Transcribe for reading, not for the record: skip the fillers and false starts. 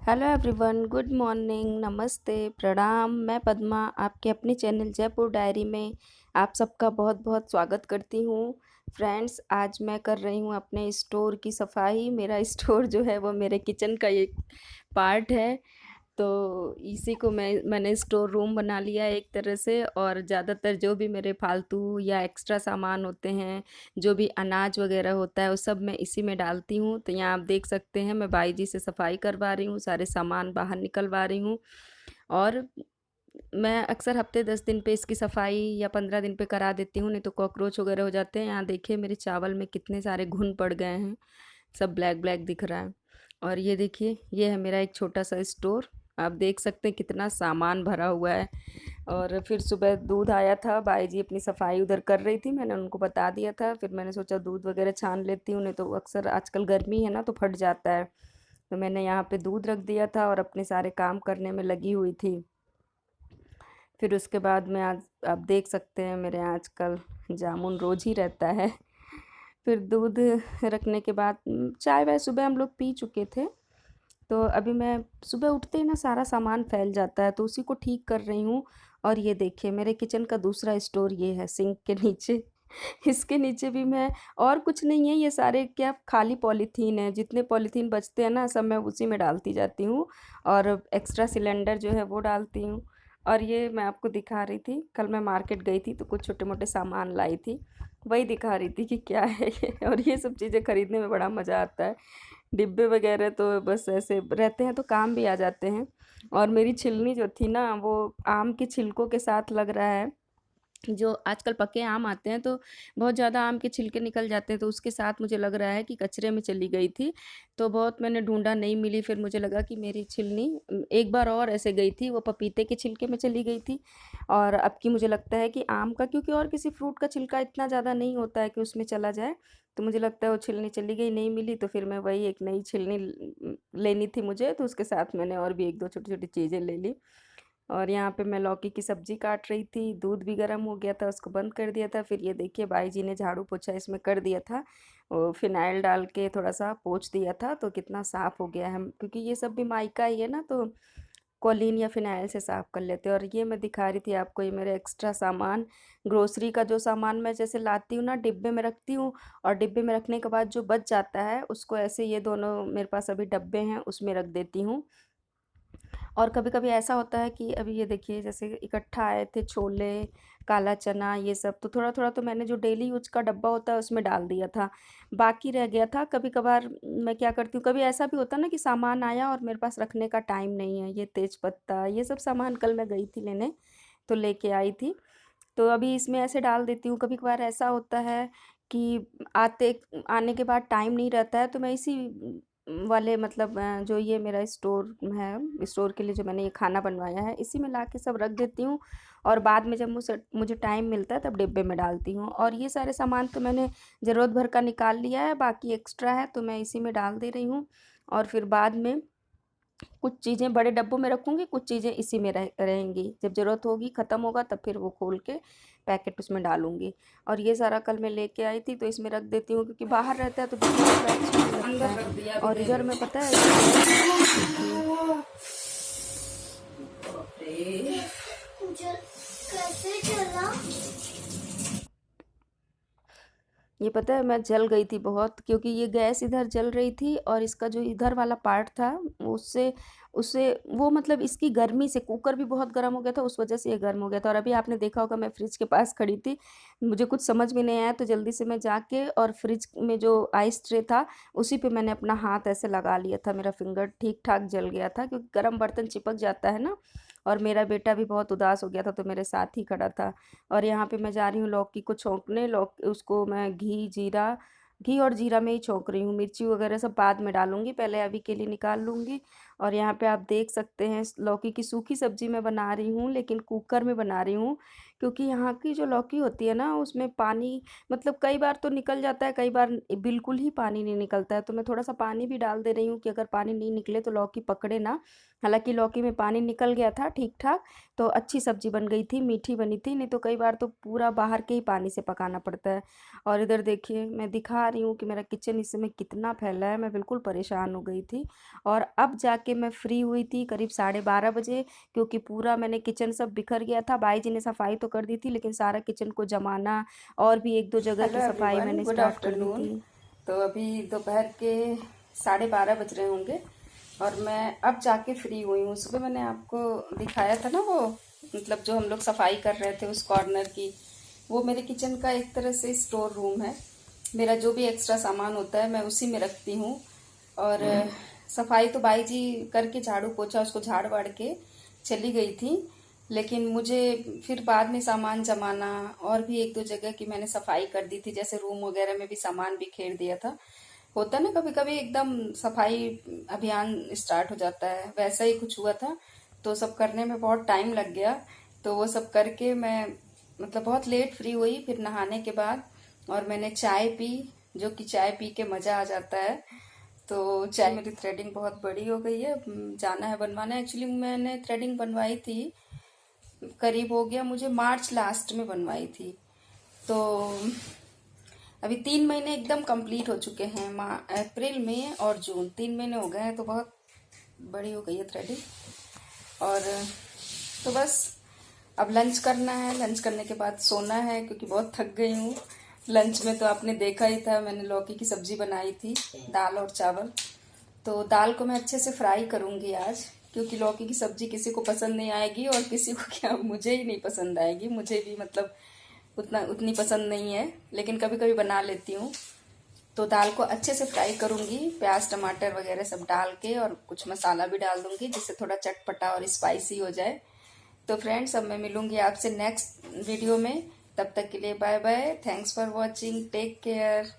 Hello everyone, good morning, नमस्ते, प्रणाम। मैं पद्मा आपके अपने चैनल जयपुर डायरी में आप सबका बहुत बहुत स्वागत करती हूँ। फ्रेंड्स, आज मैं कर रही हूँ अपने स्टोर की सफाई। मेरा स्टोर जो है वो मेरे किचन का एक पार्ट है, तो इसी को मैंने स्टोर रूम बना लिया है एक तरह से। और ज़्यादातर जो भी मेरे फालतू या एक्स्ट्रा सामान होते हैं, जो भी अनाज वगैरह होता है, वो सब मैं इसी में डालती हूँ। तो यहाँ आप देख सकते हैं मैं बाई जी से सफाई करवा रही हूँ, सारे सामान बाहर निकलवा रही हूँ। और मैं अक्सर हफ्ते 10 दिन पे इसकी सफाई या 15 दिन पे करा देती हूँ, नहीं तो कॉकरोच वगैरह हो जाते हैं। यहाँ देखिए मेरे चावल में कितने सारे घुन पड़ गए हैं, सब ब्लैक ब्लैक दिख रहा है। और ये देखिए, ये है मेरा एक छोटा सा स्टोर। आप देख सकते हैं कितना सामान भरा हुआ है। और फिर सुबह दूध आया था, बाई जी अपनी सफाई उधर कर रही थी, मैंने उनको बता दिया था। फिर मैंने सोचा दूध वगैरह छान लेती हूँ, नहीं तो अक्सर आजकल गर्मी है ना तो फट जाता है। तो मैंने यहाँ पे दूध रख दिया था और अपने सारे काम करने में लगी हुई थी। फिर उसके बाद में आज आप देख सकते हैं मेरे यहाँ आजकल जामुन रोज़ ही रहता है। फिर दूध रखने के बाद चाय वाय सुबह हम लोग पी चुके थे। तो अभी मैं सुबह उठते ही ना सारा सामान फैल जाता है, तो उसी को ठीक कर रही हूँ। और ये देखिए मेरे किचन का दूसरा स्टोर ये है सिंक के नीचे। इसके नीचे भी मैं, और कुछ नहीं है, ये सारे क्या खाली पॉलीथीन है, जितने पॉलीथीन बचते हैं ना सब मैं उसी में डालती जाती हूँ। और एक्स्ट्रा सिलेंडर जो है वो डालती हूँ। और ये मैं आपको दिखा रही थी, कल मैं मार्केट गई थी तो कुछ छोटे मोटे सामान लाई थी, वही दिखा रही थी कि क्या है ये। और ये सब चीज़ें खरीदने में बड़ा मज़ा आता है। डिब्बे वगैरह तो बस ऐसे रहते हैं तो काम भी आ जाते हैं। और मेरी छिलनी जो थी ना वो आम के छिलकों के साथ लग रहा है, जो आजकल पके आम आते हैं तो बहुत ज़्यादा आम के छिलके निकल जाते हैं, तो उसके साथ मुझे लग रहा है कि कचरे में चली गई थी। तो बहुत मैंने ढूंढा, नहीं मिली। फिर मुझे लगा कि मेरी छिलनी एक बार और ऐसे गई थी, वो पपीते के छिलके में चली गई थी। और अब की मुझे लगता है कि आम का, क्योंकि और किसी फ्रूट का छिलका इतना ज़्यादा नहीं होता है कि उसमें चला जाए। तो मुझे लगता है वो छिलनी चली गई, नहीं मिली। तो फिर मैं वही एक नई छिलनी लेनी थी मुझे, तो उसके साथ मैंने और भी एक दो छोटी छोटी चीज़ें ले ली। और यहाँ पे मैं लौकी की सब्जी काट रही थी, दूध भी गर्म हो गया था, उसको बंद कर दिया था। फिर ये देखिए बाई जी ने झाड़ू पोछा इसमें कर दिया था, और फिनाइल डाल के थोड़ा सा पोछ दिया था, तो कितना साफ़ हो गया है। क्योंकि ये सब भी माइका ही है ना, तो कॉलीन या फिनाइल से साफ़ कर लेते हैं। और ये मैं दिखा रही थी आपको, ये मेरे एक्स्ट्रा सामान, ग्रोसरी का जो सामान मैं जैसे लाती हूँ ना डिब्बे में रखती हूँ, और डिब्बे में रखने के बाद जो बच जाता है उसको ऐसे, ये दोनों मेरे पास अभी डब्बे हैं उसमें रख देती हूँ। और कभी-कभी ऐसा होता है कि अभी ये देखिए जैसे इकट्ठा आए थे छोले, काला चना, ये सब, तो थोड़ा-थोड़ा तो मैंने जो डेली यूज़ का डब्बा होता है उसमें डाल दिया था, बाकी रह गया था। कभी-कभार मैं क्या करती हूँ, कभी ऐसा भी होता है ना कि सामान आया और मेरे पास रखने का टाइम नहीं है, ये तेज़पत्ता, ये सब सामान कल मैं गई थी लेने, तो लेके आई थी। तो अभी इसमें ऐसे डाल देती हूँ। कभी-कभार ऐसा होता है कि आने के बाद टाइम नहीं रहता है, तो मैं इसी वाले मतलब जो ये मेरा स्टोर है, स्टोर के लिए जो मैंने ये खाना बनवाया है, इसी में लाके सब रख देती हूँ। और बाद में जब मुझे टाइम मिलता है तब डिब्बे में डालती हूँ। और ये सारे सामान तो मैंने ज़रूरत भर का निकाल लिया है, बाकी एक्स्ट्रा है तो मैं इसी में डाल दे रही हूँ। और फिर बाद में कुछ चीज़ें बड़े डब्बों में रखूँगी, कुछ चीज़ें इसी में रहेंगी। जब ज़रूरत होगी, ख़त्म होगा, तब फिर वो खोल के पैकेट उसमें डालूँगी। और ये सारा कल मैं लेके आई थी तो इसमें रख देती हूँ, क्योंकि बाहर रहता है तो डिब्बे में थोड़ा अच्छा नहीं लगता है। और इधर में पता है देखिए, कैसे चला, ये पता है मैं जल गई थी बहुत, क्योंकि ये गैस इधर जल रही थी और इसका जो इधर वाला पार्ट था उससे उससे वो मतलब इसकी गर्मी से कुकर भी बहुत गर्म हो गया था, उस वजह से ये गर्म हो गया था। और अभी आपने देखा होगा मैं फ्रिज के पास खड़ी थी, मुझे कुछ समझ में नहीं आया तो जल्दी से मैं जाके और फ्रिज में जो आइस ट्रे था उसी पे मैंने अपना हाथ ऐसे लगा लिया था, मेरा फिंगर ठीक ठाक जल गया था, क्योंकि गर्म बर्तन चिपक जाता है ना। और मेरा बेटा भी बहुत उदास हो गया था तो मेरे साथ ही खड़ा था। और यहाँ पे मैं जा रही हूँ लौकी को छौंकने, उसको मैं घी और जीरा में ही छौंक रही हूँ, मिर्ची वगैरह सब बाद में डालूंगी, पहले अभी के लिए निकाल लूँगी। और यहाँ पे आप देख सकते हैं लौकी की सूखी सब्जी मैं बना रही हूँ, लेकिन कुकर में बना रही हूँ, क्योंकि यहाँ की जो लौकी होती है ना उसमें पानी मतलब कई बार तो निकल जाता है, कई बार बिल्कुल ही पानी नहीं निकलता है। तो मैं थोड़ा-सा पानी भी डाल दे रही हूँ कि अगर पानी नहीं निकले तो लौकी पकड़े ना। हालाँकि लौकी में पानी निकल गया था ठीक-ठाक, तो अच्छी सब्ज़ी बन गई थी, मीठी बनी थी, नहीं तो कई बार तो पूरा बाहर के ही पानी से पकाना पड़ता है। और इधर देखिए मैं दिखा रही हूँ कि मेरा किचन इस समय कितना फैला है, मैं बिल्कुल परेशान हो गई थी। और अब जाके मैं फ्री हुई थी करीब 12:30 बजे, क्योंकि पूरा मैंने किचन सब बिखर गया था। बाई जी ने सफाई तो कर दी थी, लेकिन सारा किचन को जमाना और भी 1-2 जगह हेलो की सफाई एवरीवन, मैंने गुड स्टार्ट कर दी आफ्टरनून। थी। तो अभी दोपहर के 12:30 बज रहे होंगे और मैं अब जाके फ्री हुई हूँ। सुबह मैंने आपको दिखाया था ना वो मतलब जो हम लोग सफाई कर रहे थे उस कॉर्नर की, वो मेरे किचन का एक तरह से स्टोर रूम है। मेरा जो भी एक्स्ट्रा सामान होता है मैं उसी में रखती हूँ। और सफाई तो बाई जी करके झाड़ू पोछा उसको झाड़ वाड़ के चली गई थी, लेकिन मुझे फिर बाद में सामान जमाना और भी 1-2 जगह की मैंने सफाई कर दी थी, जैसे रूम वगैरह में भी सामान बिखेर दिया था। होता ना कभी कभी एकदम सफाई अभियान स्टार्ट हो जाता है, वैसा ही कुछ हुआ था। तो सब करने में बहुत टाइम लग गया। तो वो सब करके मैं मतलब बहुत लेट फ्री हुई फिर नहाने के बाद। और मैंने चाय पी, जो कि चाय पी के मजा आ जाता है। तो चाय मेरी थ्रेडिंग बहुत बड़ी हो गई है, जाना है बनवाना। एक्चुअली मैंने थ्रेडिंग बनवाई थी, करीब हो गया मुझे मार्च लास्ट में बनवाई थी। तो अभी 3 महीने एकदम कंप्लीट हो चुके हैं, अप्रैल में और जून 3 महीने हो गए हैं। तो बहुत बड़ी हो गई है थ्रेडिंग। और तो बस अब लंच करना है, लंच करने के बाद सोना है क्योंकि बहुत थक गई हूँ। लंच में तो आपने देखा ही था, मैंने लौकी की सब्जी बनाई थी, दाल और चावल। तो दाल को मैं अच्छे से फ्राई करूंगी आज, क्योंकि लौकी की सब्जी किसी को पसंद नहीं आएगी और किसी को क्या, मुझे ही नहीं पसंद आएगी। मुझे भी मतलब उतनी पसंद नहीं है, लेकिन कभी कभी बना लेती हूँ। तो दाल को अच्छे से फ्राई करूंगी, प्याज टमाटर वगैरह सब डाल के, और कुछ मसाला भी डाल दूंगी जिससे थोड़ा चटपटा और स्पाइसी हो जाए। तो फ्रेंड्स, अब मैं मिलूंगी आपसे नेक्स्ट वीडियो में। तब तक के लिए bye bye, thanks for watching, take care.